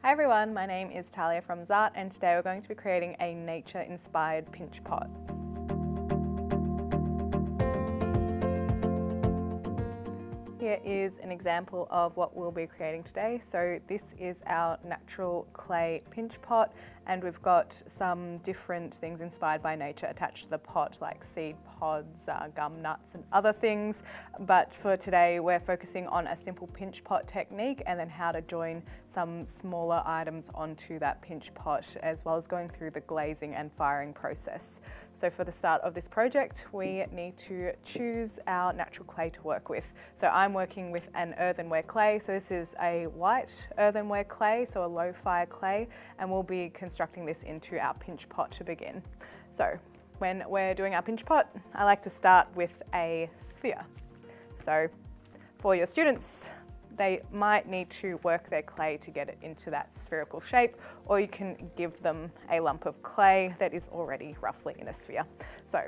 Hi everyone, my name is Talia from Zart and today we're going to be creating a nature-inspired pinch pot. Here is an example of what we'll be creating today. So this is our natural clay pinch pot and we've got some different things inspired by nature attached to the pot, like seed pods, gum nuts and other things. But for today we're focusing on a simple pinch pot technique and then how to join some smaller items onto that pinch pot, as well as going through the glazing and firing process. So for the start of this project, we need to choose our natural clay to work with. So I'm working with an earthenware clay. So this is a white earthenware clay, so a low fire clay, and we'll be constructing this into our pinch pot to begin. So when we're doing our pinch pot, I like to start with a sphere. So for your students, they might need to work their clay to get it into that spherical shape, or you can give them a lump of clay that is already roughly in a sphere. So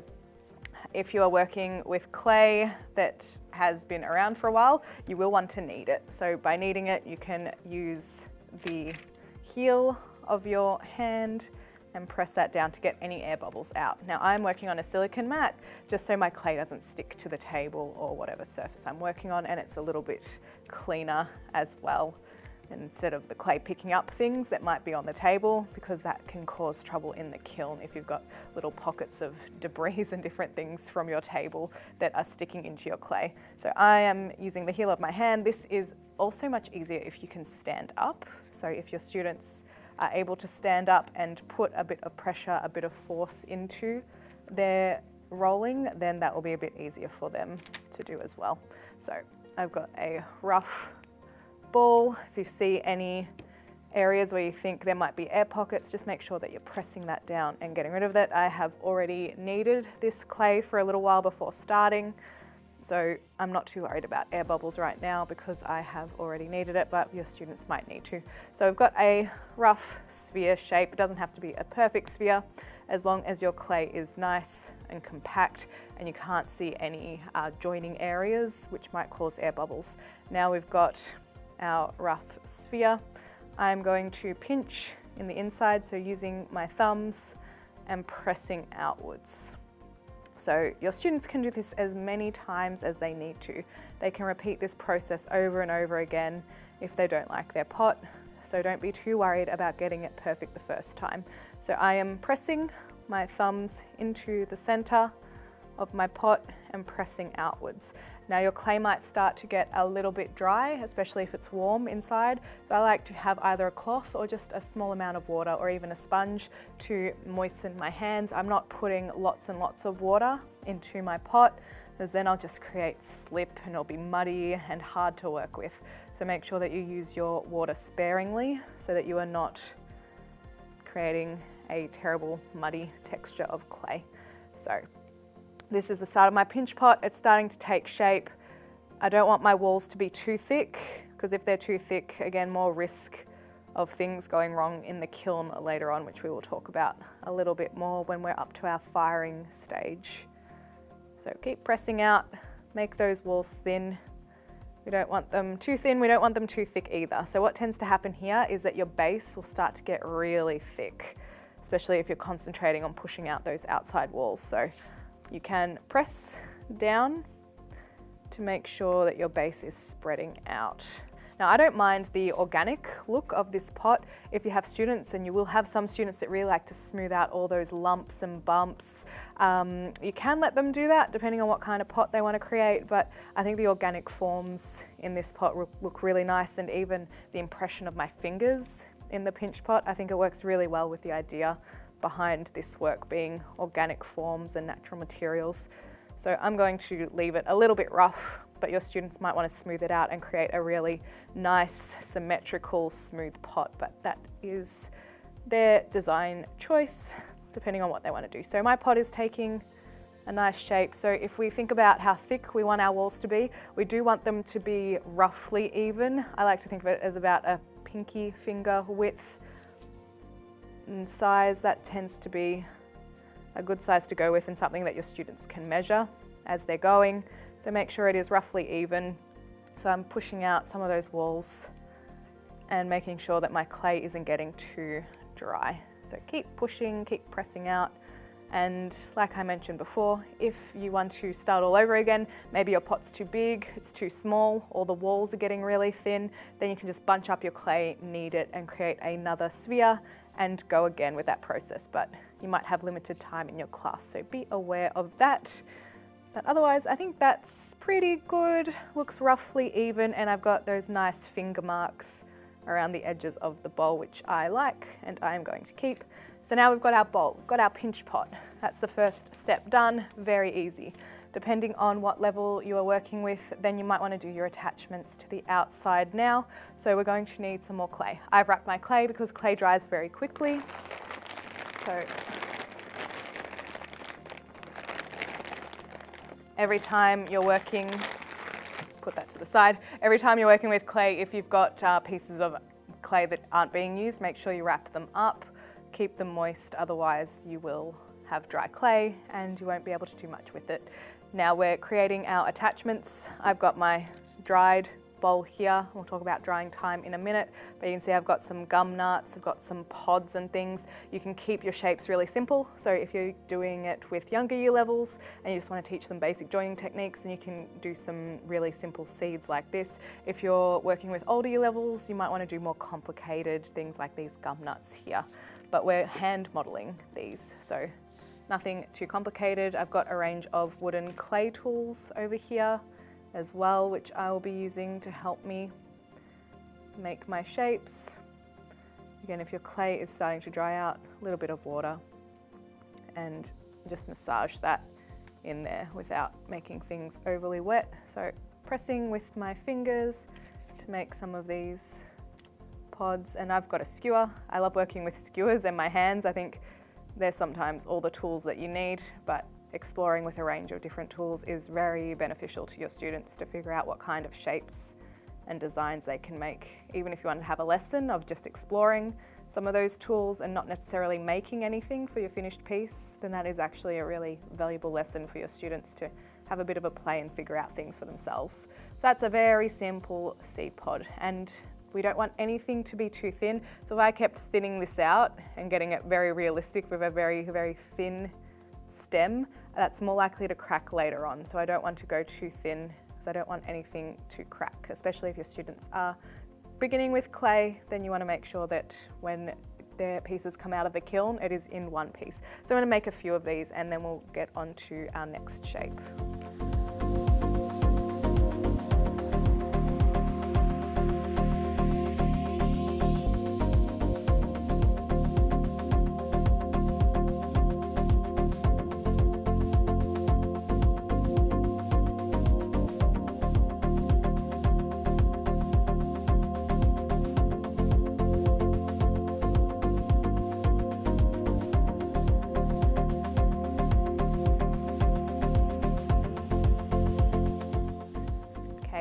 if you are working with clay that has been around for a while, you will want to knead it. So by kneading it, you can use the heel of your hand and press that down to get any air bubbles out. Now I'm working on a silicone mat just so my clay doesn't stick to the table or whatever surface I'm working on, and it's a little bit cleaner as well, instead of the clay picking up things that might be on the table, because that can cause trouble in the kiln if you've got little pockets of debris and different things from your table that are sticking into your clay. So I am using the heel of my hand. This is also much easier if you can stand up. So if your students are able to stand up and put a bit of pressure, a bit of force into their rolling, then that will be a bit easier for them to do as well. So I've got a rough ball. If you see any areas where you think there might be air pockets, just make sure that you're pressing that down and getting rid of that. I have already kneaded this clay for a little while before starting, so I'm not too worried about air bubbles right now because I have already kneaded it, but your students might need to. So I've got a rough sphere shape. It doesn't have to be a perfect sphere, as long as your clay is nice and compact and you can't see any joining areas which might cause air bubbles. Now we've got our rough sphere. I'm going to pinch in the inside, so using my thumbs and pressing outwards. So your students can do this as many times as they need to. They can repeat this process over and over again if they don't like their pot. So don't be too worried about getting it perfect the first time. So I am pressing my thumbs into the center of my pot and pressing outwards. Now your clay might start to get a little bit dry, especially if it's warm inside. So I like to have either a cloth or just a small amount of water, or even a sponge to moisten my hands. I'm not putting lots and lots of water into my pot, because then I'll just create slip and it'll be muddy and hard to work with. So make sure that you use your water sparingly so that you are not creating a terrible muddy texture of clay. So this is the start of my pinch pot. It's starting to take shape. I don't want my walls to be too thick, because if they're too thick, again, more risk of things going wrong in the kiln later on, which we will talk about a little bit more when we're up to our firing stage. So keep pressing out, make those walls thin. We don't want them too thin, we don't want them too thick either. So what tends to happen here is that your base will start to get really thick, especially if you're concentrating on pushing out those outside walls. So you can press down to make sure that your base is spreading out. Now I don't mind the organic look of this pot. If you have students, and you will have some students that really like to smooth out all those lumps and bumps, you can let them do that depending on what kind of pot they want to create, but I think the organic forms in this pot look really nice, and even the impression of my fingers in the pinch pot, I think it works really well with the idea behind this work being organic forms and natural materials. So I'm going to leave it a little bit rough, but your students might want to smooth it out and create a really nice, symmetrical, smooth pot, but that is their design choice, depending on what they want to do. So my pot is taking a nice shape. So if we think about how thick we want our walls to be, we do want them to be roughly even. I like to think of it as about a pinky finger width in size. That tends to be a good size to go with, and something that your students can measure as they're going. So make sure it is roughly even. So I'm pushing out some of those walls and making sure that my clay isn't getting too dry. So keep pushing, keep pressing out. And like I mentioned before, if you want to start all over again, maybe your pot's too big, it's too small, or the walls are getting really thin, then you can just bunch up your clay, knead it, and create another sphere and go again with that process. But you might have limited time in your class, so be aware of that. But otherwise, I think that's pretty good. Looks roughly even, and I've got those nice finger marks around the edges of the bowl, which I like and I am going to keep. So now we've got our bowl, we've got our pinch pot. That's the first step done, very easy. Depending on what level you are working with, then you might want to do your attachments to the outside now. So we're going to need some more clay. I've wrapped my clay because clay dries very quickly. So every time you're working, put that to the side, every time you're working with clay, if you've got pieces of clay that aren't being used, make sure you wrap them up. Keep them moist, otherwise you will have dry clay and you won't be able to do much with it. Now we're creating our attachments. I've got my dried bowl here. We'll talk about drying time in a minute, but you can see I've got some gum nuts, I've got some pods and things. You can keep your shapes really simple. So if you're doing it with younger year levels and you just want to teach them basic joining techniques, then you can do some really simple seeds like this. If you're working with older year levels, you might want to do more complicated things like these gum nuts here. But we're hand modeling these, so nothing too complicated. I've got a range of wooden clay tools over here as well, which I will be using to help me make my shapes. Again, if your clay is starting to dry out, a little bit of water and just massage that in there without making things overly wet. So pressing with my fingers to make some of these pods, and I've got a skewer. I love working with skewers and my hands. I think they're sometimes all the tools that you need, but exploring with a range of different tools is very beneficial to your students to figure out what kind of shapes and designs they can make. Even if you want to have a lesson of just exploring some of those tools and not necessarily making anything for your finished piece, then that is actually a really valuable lesson for your students to have a bit of a play and figure out things for themselves. So that's a very simple seed pod, and we don't want anything to be too thin. So if I kept thinning this out and getting it very realistic with a very, very thin stem, that's more likely to crack later on. So I don't want to go too thin because I don't want anything to crack, especially if your students are beginning with clay. Then you want to make sure that when their pieces come out of the kiln, it is in one piece. So I'm going to make a few of these and then we'll get on to our next shape.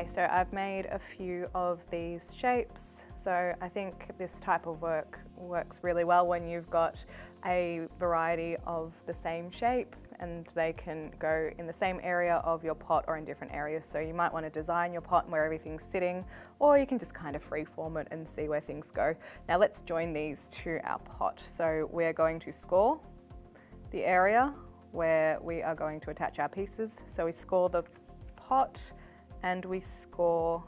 So I've made a few of these shapes. So I think this type of work works really well when you've got a variety of the same shape and they can go in the same area of your pot or in different areas. So you might want to design your pot and where everything's sitting, or you can just kind of freeform it and see where things go. Now let's join these to our pot. So we're going to score the area where we are going to attach our pieces. So we score the pot and we score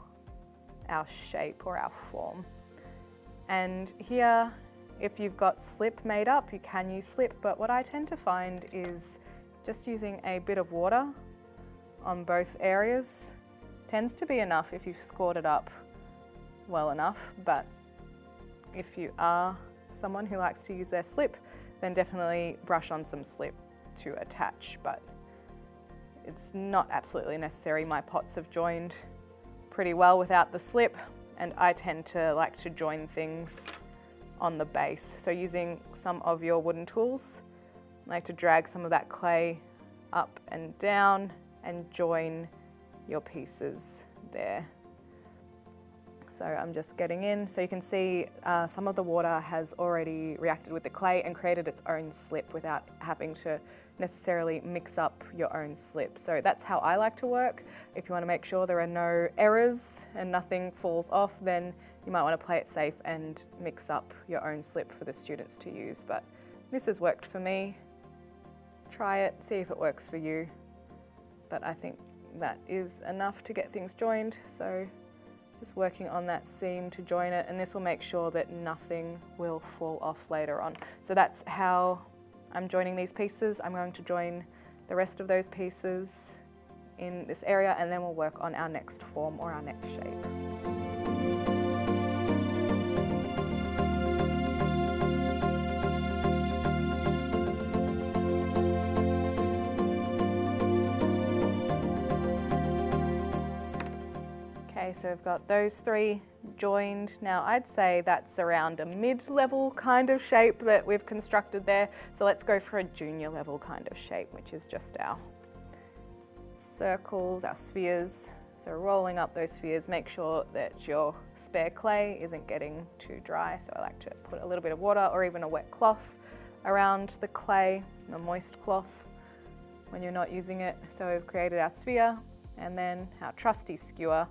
our shape or our form. And here, if you've got slip made up, you can use slip, but what I tend to find is just using a bit of water on both areas tends to be enough if you've scored it up well enough. But if you are someone who likes to use their slip, then definitely brush on some slip to attach, but it's not absolutely necessary. My pots have joined pretty well without the slip, and I tend to like to join things on the base. So using some of your wooden tools, I like to drag some of that clay up and down and join your pieces there. So I'm just getting in. So you can see some of the water has already reacted with the clay and created its own slip without having to necessarily mix up your own slip. So that's how I like to work. If you want to make sure there are no errors and nothing falls off, then you might want to play it safe and mix up your own slip for the students to use. But this has worked for me. Try it, see if it works for you. But I think that is enough to get things joined. So just working on that seam to join it, and this will make sure that nothing will fall off later on. So that's how I'm joining these pieces. I'm going to join the rest of those pieces in this area, and then we'll work on our next form or our next shape. Okay, so we've got those three joined. Now I'd say that's around a mid-level kind of shape that we've constructed there. So let's go for a junior level kind of shape, which is just our circles, our spheres. So rolling up those spheres, make sure that your spare clay isn't getting too dry. So I like to put a little bit of water or even a wet cloth around the clay, a moist cloth when you're not using it. So we've created our sphere, and then our trusty skewer,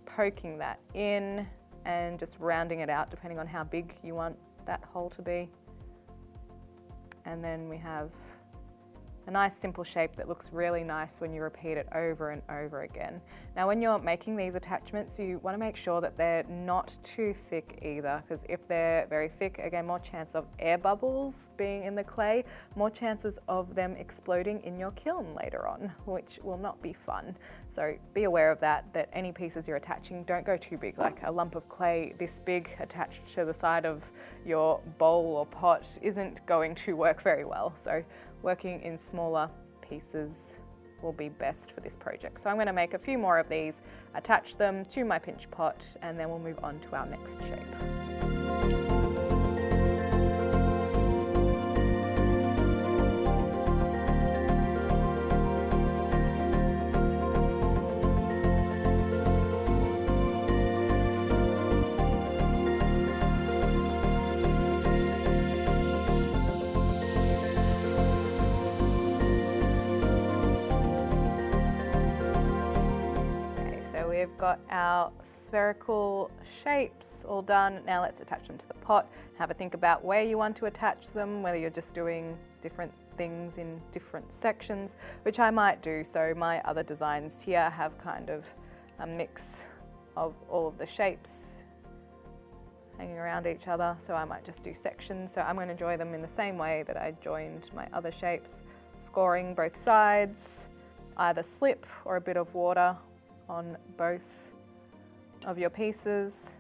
poking that in and just rounding it out depending on how big you want that hole to be. And then we have a nice simple shape that looks really nice when you repeat it over and over again. Now when you're making these attachments, you want to make sure that they're not too thick either, because if they're very thick, again, more chance of air bubbles being in the clay, more chances of them exploding in your kiln later on, which will not be fun. So be aware of that, that any pieces you're attaching don't go too big. Like a lump of clay this big attached to the side of your bowl or pot isn't going to work very well. So working in smaller pieces will be best for this project. So I'm going to make a few more of these, attach them to my pinch pot, and then we'll move on to our next shape. We've got our spherical shapes all done. Now let's attach them to the pot. Have a think about where you want to attach them, whether you're just doing different things in different sections, which I might do. So my other designs here have kind of a mix of all of the shapes hanging around each other. So I might just do sections. So I'm going to join them in the same way that I joined my other shapes, scoring both sides, either slip or a bit of water on both of your pieces,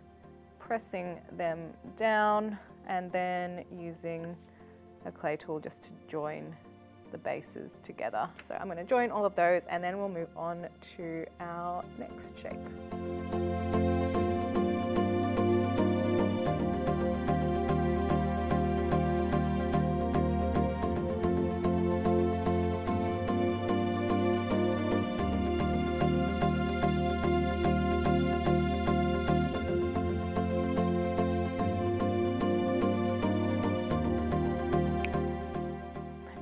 pressing them down, and then using a clay tool just to join the bases together. So I'm going to join all of those, and then we'll move on to our next shape.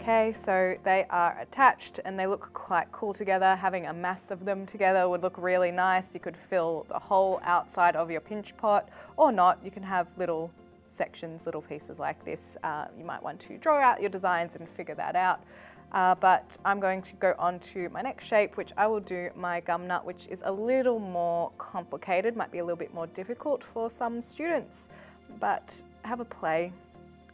Okay, so they are attached and they look quite cool together. Having a mass of them together would look really nice. You could fill the whole outside of your pinch pot, or not. You can have little sections, little pieces like this. You might want to draw out your designs and figure that out. But I'm going to go on to my next shape, which I will do my gum nut, which is a little more complicated, might be a little bit more difficult for some students, but have a play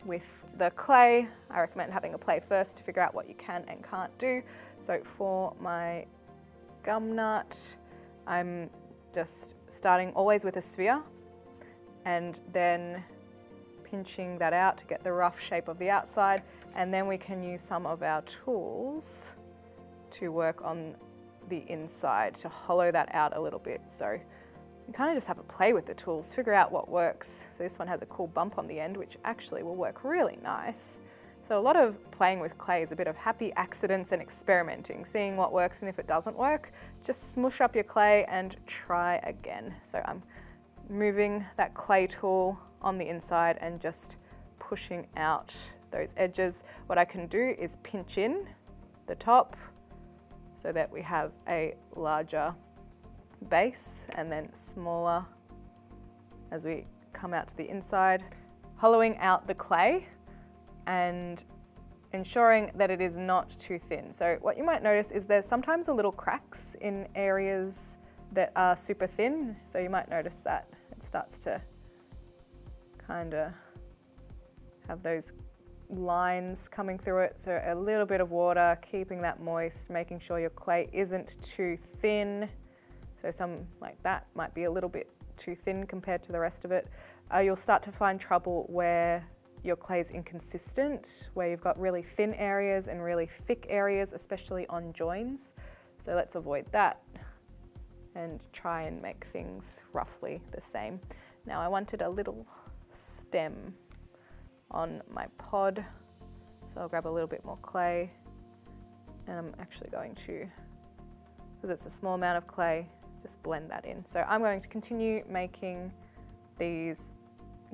with the clay. I recommend having a play first to figure out what you can and can't do. So for my gum nut, I'm just starting always with a sphere and then pinching that out to get the rough shape of the outside, and then we can use some of our tools to work on the inside to hollow that out a little bit. So you kind of just have a play with the tools, figure out what works. So this one has a cool bump on the end, which actually will work really nice. So a lot of playing with clay is a bit of happy accidents and experimenting, seeing what works, and if it doesn't work, just smush up your clay and try again. So I'm moving that clay tool on the inside and just pushing out those edges. What I can do is pinch in the top so that we have a larger base, and then smaller as we come out to the inside. Hollowing out the clay and ensuring that it is not too thin. So what you might notice is there's sometimes a little cracks in areas that are super thin. So you might notice that it starts to kind of have those lines coming through it. So a little bit of water, keeping that moist, making sure your clay isn't too thin. So some like that might be a little bit too thin compared to the rest of it. You'll start to find trouble where your clay is inconsistent, where you've got really thin areas and really thick areas, especially on joins. So let's avoid that and try and make things roughly the same. Now I wanted a little stem on my pod, so I'll grab a little bit more clay, and I'm actually going to, because it's a small amount of clay, just blend that in. So I'm going to continue making these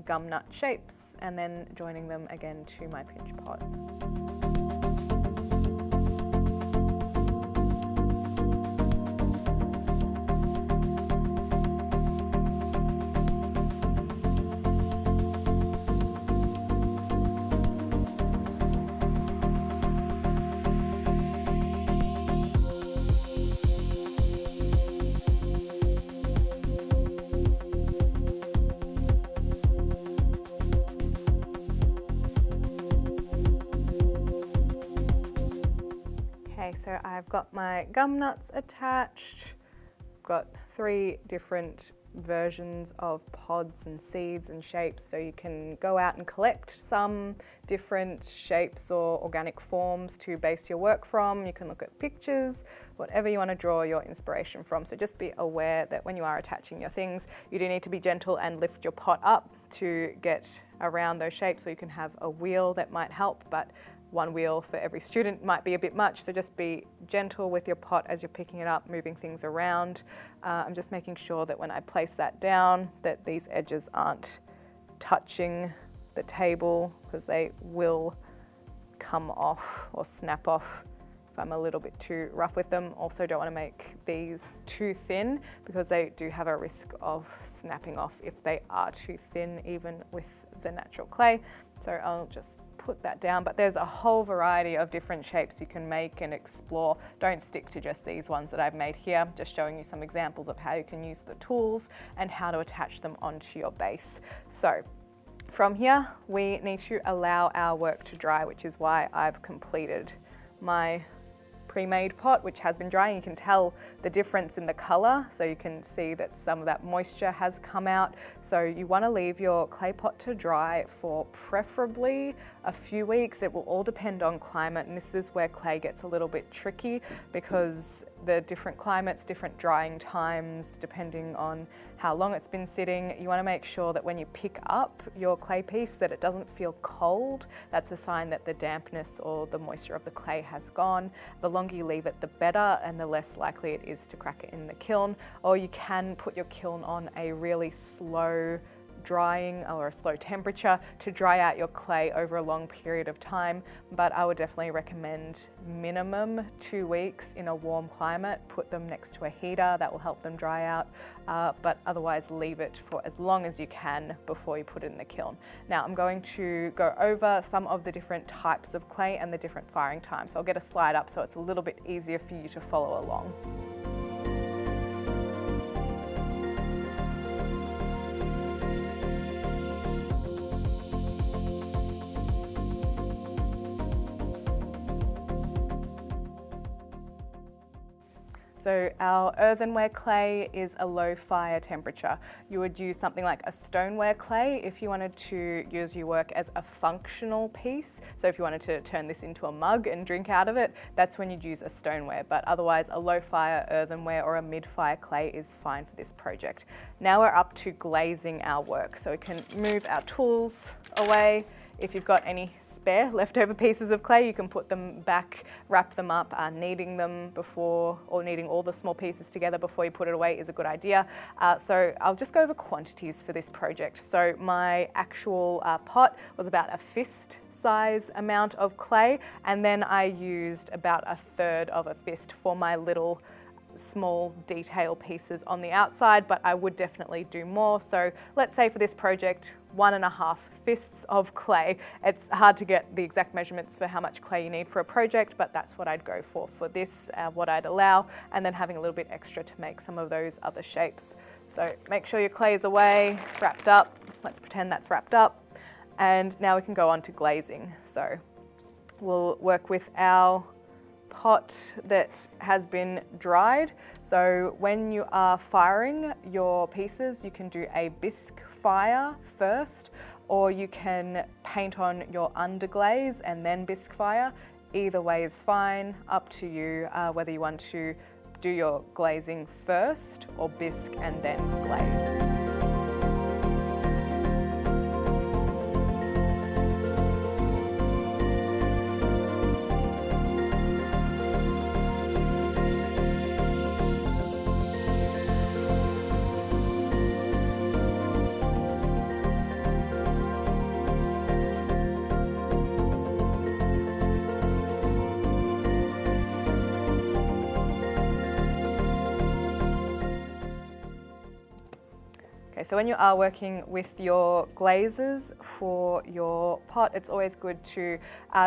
gum nut shapes and then joining them again to my pinch pot. So I've got my gum nuts attached, got 3 different versions of pods and seeds and shapes, so you can go out and collect some different shapes or organic forms to base your work from. You can look at pictures, whatever you want to draw your inspiration from. So just be aware that when you are attaching your things, you do need to be gentle and lift your pot up to get around those shapes, so you can have a wheel that might help, but one wheel for every student might be a bit much, so just be gentle with your pot as you're picking it up, moving things around. I'm just making sure that when I place that down, that these edges aren't touching the table, because they will come off or snap off if I'm a little bit too rough with them. Also don't want to make these too thin, because they do have a risk of snapping off if they are too thin, even with the natural clay. So I'll just put that down, but there's a whole variety of different shapes you can make and explore. Don't stick to just these ones that I've made here, just showing you some examples of how you can use the tools and how to attach them onto your base. So from here, we need to allow our work to dry, which is why I've completed my pre-made pot, which has been drying. You can tell the difference in the color, so you can see that some of that moisture has come out. So you want to leave your clay pot to dry for preferably a few weeks. It will all depend on climate, and this is where clay gets a little bit tricky, because the different climates, different drying times, depending on how long it's been sitting. You want to make sure that when you pick up your clay piece that it doesn't feel cold. That's a sign that the dampness or the moisture of the clay has gone. The longer you leave it, the better, and the less likely it is to crack it in the kiln. Or you can put your kiln on a really slow drying or a slow temperature to dry out your clay over a long period of time, but I would definitely recommend minimum 2 weeks in a warm climate. Put them next to a heater, that will help them dry out, but otherwise leave it for as long as you can before you put it in the kiln. Now I'm going to go over some of the different types of clay and the different firing times. So I'll get a slide up so it's a little bit easier for you to follow along. So our earthenware clay is a low fire temperature. You would use something like a stoneware clay if you wanted to use your work as a functional piece. So if you wanted to turn this into a mug and drink out of it, that's when you'd use a stoneware. But otherwise, a low fire earthenware or a mid-fire clay is fine for this project. Now we're up to glazing our work. So we can move our tools away. If you've got any spare leftover pieces of clay, you can put them back, wrap them up. Kneading them before, or kneading all the small pieces together before you put it away is a good idea. So I'll just go over quantities for this project. So my actual pot was about a fist size amount of clay, and then I used about a third of a fist for my little small detail pieces on the outside, but I would definitely do more. So let's say for this project, 1.5 fists of clay. It's hard to get the exact measurements for how much clay you need for a project, but that's what I'd go for this, what I'd allow, and then having a little bit extra to make some of those other shapes. So make sure your clay is away, wrapped up. Let's pretend that's wrapped up. And now we can go on to glazing. So we'll work with our pot that has been dried. So when you are firing your pieces, you can do a bisque fire first, or you can paint on your underglaze and then bisque fire. Either way is fine, up to you, whether you want to do your glazing first or bisque and then glaze. So when you are working with your glazes for your pot, it's always good to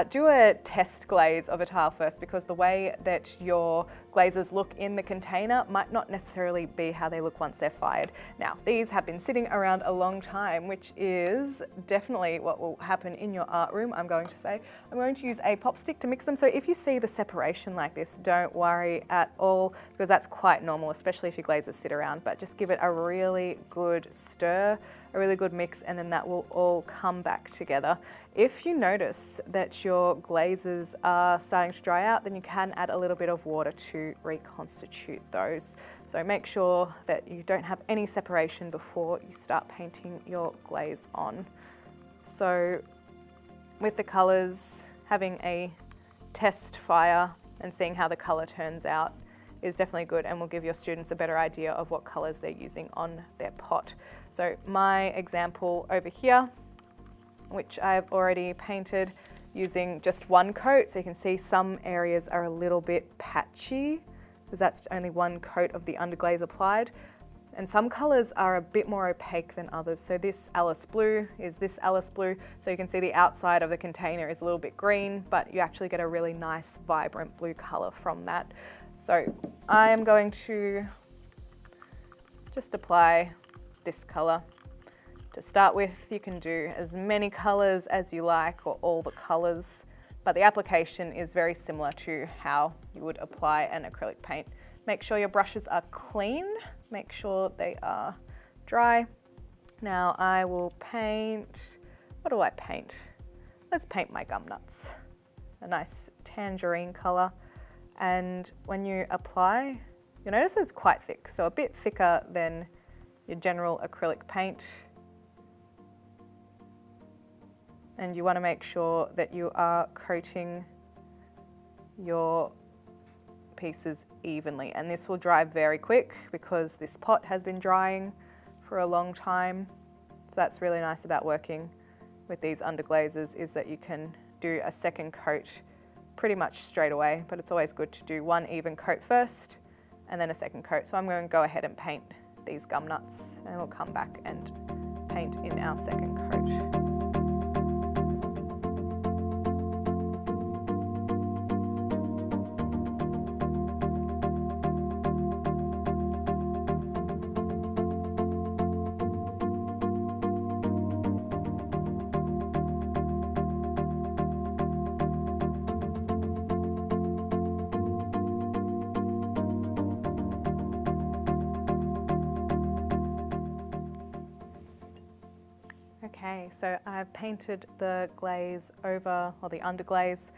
do a test glaze of a tile first, because the way that your glazes look in the container might not necessarily be how they look once they're fired. Now, these have been sitting around a long time, which is definitely what will happen in your art room, I'm going to say. I'm going to use a pop stick to mix them. So if you see the separation like this, don't worry at all, because that's quite normal, especially if your glazes sit around, but just give it a really good stir, a really good mix, and then that will all come back together. If you notice that your glazes are starting to dry out, then you can add a little bit of water to reconstitute those. So make sure that you don't have any separation before you start painting your glaze on. So with the colours, having a test fire and seeing how the colour turns out is definitely good, and will give your students a better idea of what colours they're using on their pot. So my example over here, which I've already painted using just one coat, so you can see some areas are a little bit patchy because that's only one coat of the underglaze applied, and some colours are a bit more opaque than others. So this Alice blue is this Alice blue, so you can see the outside of the container is a little bit green, but you actually get a really nice vibrant blue colour from that. So I am going to just apply this colour. To start with, you can do as many colours as you like, or all the colours, but the application is very similar to how you would apply an acrylic paint. Make sure your brushes are clean, make sure they are dry. Now I will paint, what do I paint? Let's paint my gum nuts. A nice tangerine colour. And when you apply, you'll notice it's quite thick, so a bit thicker than your general acrylic paint. And you want to make sure that you are coating your pieces evenly. And this will dry very quick because this pot has been drying for a long time. So that's really nice about working with these underglazes, is that you can do a second coat pretty much straight away, but it's always good to do one even coat first and then a second coat. So I'm going to go ahead and paint these gum nuts, and we'll come back and paint in our second coat. Okay, so I've painted the glaze over, or the underglaze,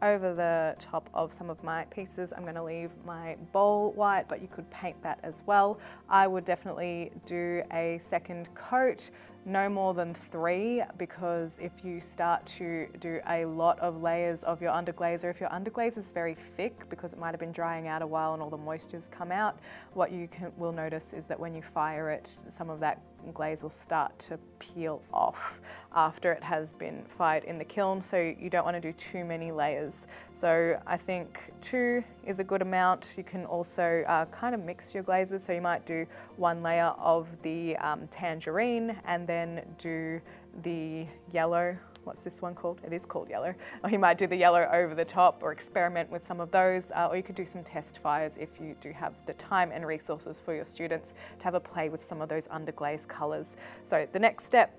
over the top of some of my pieces. I'm going to leave my bowl white, but you could paint that as well. I would definitely do a second coat no more than 3, because if you start to do a lot of layers of your underglaze, or if your underglaze is very thick because it might have been drying out a while and all the moisture's come out, what you will notice is that when you fire it, some of that glaze will start to peel off after it has been fired in the kiln. So you don't want to do too many layers. So I think 2 is a good amount. You can also kind of mix your glazes. So you might do 1 layer of the tangerine and then do the yellow. What's this one called? It is called yellow. Or you might do the yellow over the top, or experiment with some of those, or you could do some test fires if you do have the time and resources for your students to have a play with some of those underglaze colours. So the next step,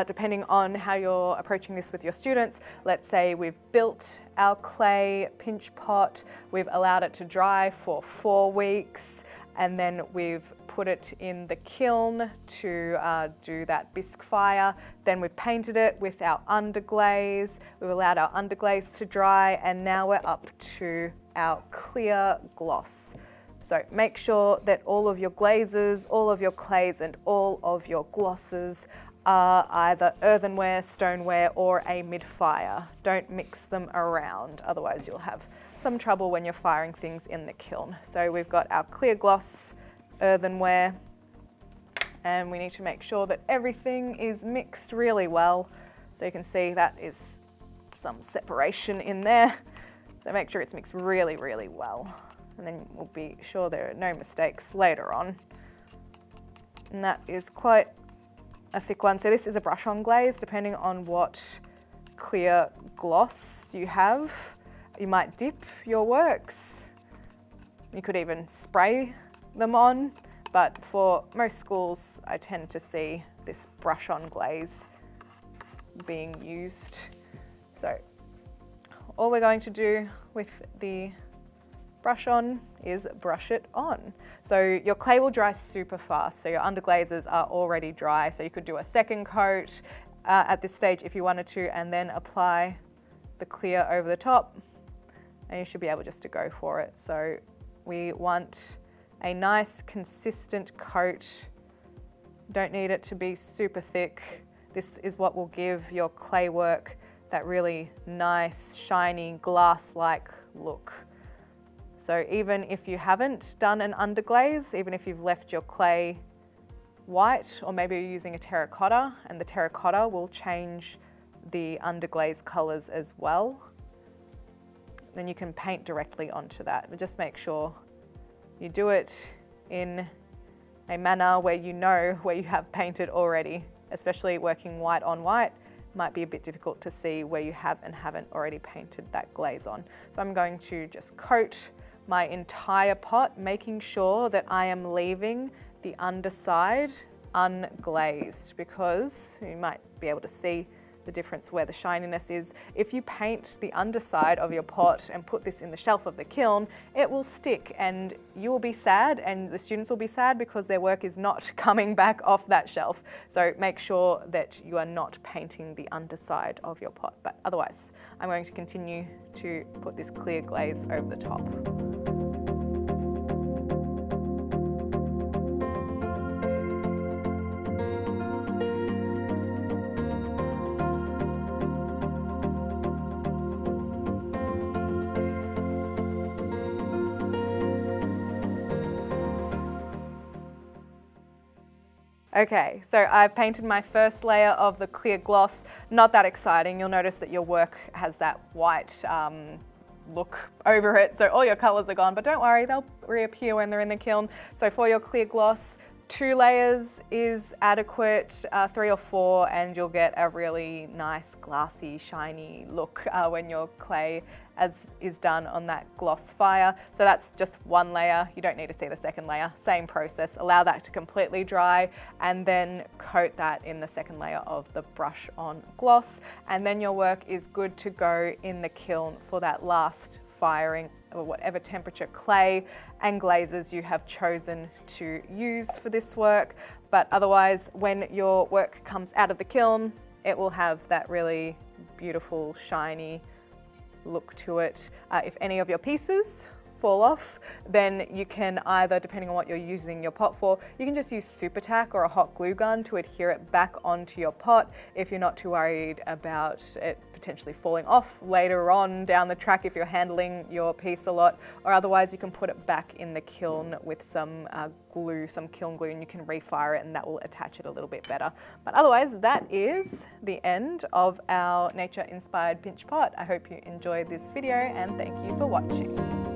depending on how you're approaching this with your students, let's say we've built our clay pinch pot, we've allowed it to dry for 4 weeks, and then we've put it in the kiln to do that bisque fire. Then we've painted it with our underglaze. We've allowed our underglaze to dry, and now we're up to our clear gloss. So make sure that all of your glazes, all of your clays, and all of your glosses are either earthenware, stoneware, or a mid-fire. Don't mix them around, otherwise you'll have some trouble when you're firing things in the kiln. So we've got our clear gloss, earthenware, and we need to make sure that everything is mixed really well. So you can see that is some separation in there. So make sure it's mixed really, really well. And then we'll be sure there are no mistakes later on. And that is quite a thick one. So this is a brush-on glaze, depending on what clear gloss you have. You might dip your works. You could even spray them on, but for most schools I tend to see this brush-on glaze being used. So all we're going to do with the brush on is brush it on. So your clay will dry super fast, so your underglazes are already dry, so you could do a second coat at this stage if you wanted to, and then apply the clear over the top, and you should be able just to go for it. So we want a nice consistent coat. Don't need it to be super thick. This is what will give your clay work that really nice, shiny, glass-like look. So even if you haven't done an underglaze, even if you've left your clay white, or maybe you're using a terracotta, and the terracotta will change the underglaze colors as well, then you can paint directly onto that. But just make sure you do it in a manner where you know where you have painted already, especially working white on white. It might be a bit difficult to see where you have and haven't already painted that glaze on. So I'm going to just coat my entire pot, making sure that I am leaving the underside unglazed, because you might be able to see the difference where the shininess is. If you paint the underside of your pot and put this in the shelf of the kiln, it will stick, and you will be sad and the students will be sad because their work is not coming back off that shelf. So make sure that you are not painting the underside of your pot. But otherwise, I'm going to continue to put this clear glaze over the top. Okay, so I've painted my first layer of the clear gloss. Not that exciting. You'll notice that your work has that white look over it, so all your colors are gone, but don't worry, they'll reappear when they're in the kiln. So for your clear gloss, 2 layers is adequate, 3 or 4, and you'll get a really nice glassy, shiny look when your clay is done on that gloss fire. So that's just 1 layer. You don't need to see the second layer. Same process. Allow that to completely dry and then coat that in the second layer of the brush on gloss. And then your work is good to go in the kiln for that last firing, or whatever temperature clay and glazes you have chosen to use for this work. But otherwise, when your work comes out of the kiln, it will have that really beautiful, shiny look to it. If any of your pieces fall off, then you can either, depending on what you're using your pot for, you can just use super tack or a hot glue gun to adhere it back onto your pot if you're not too worried about it potentially falling off later on down the track if you're handling your piece a lot, or otherwise you can put it back in the kiln with some glue, some kiln glue, and you can refire it and that will attach it a little bit better. But otherwise, that is the end of our nature-inspired pinch pot. I hope you enjoyed this video and thank you for watching.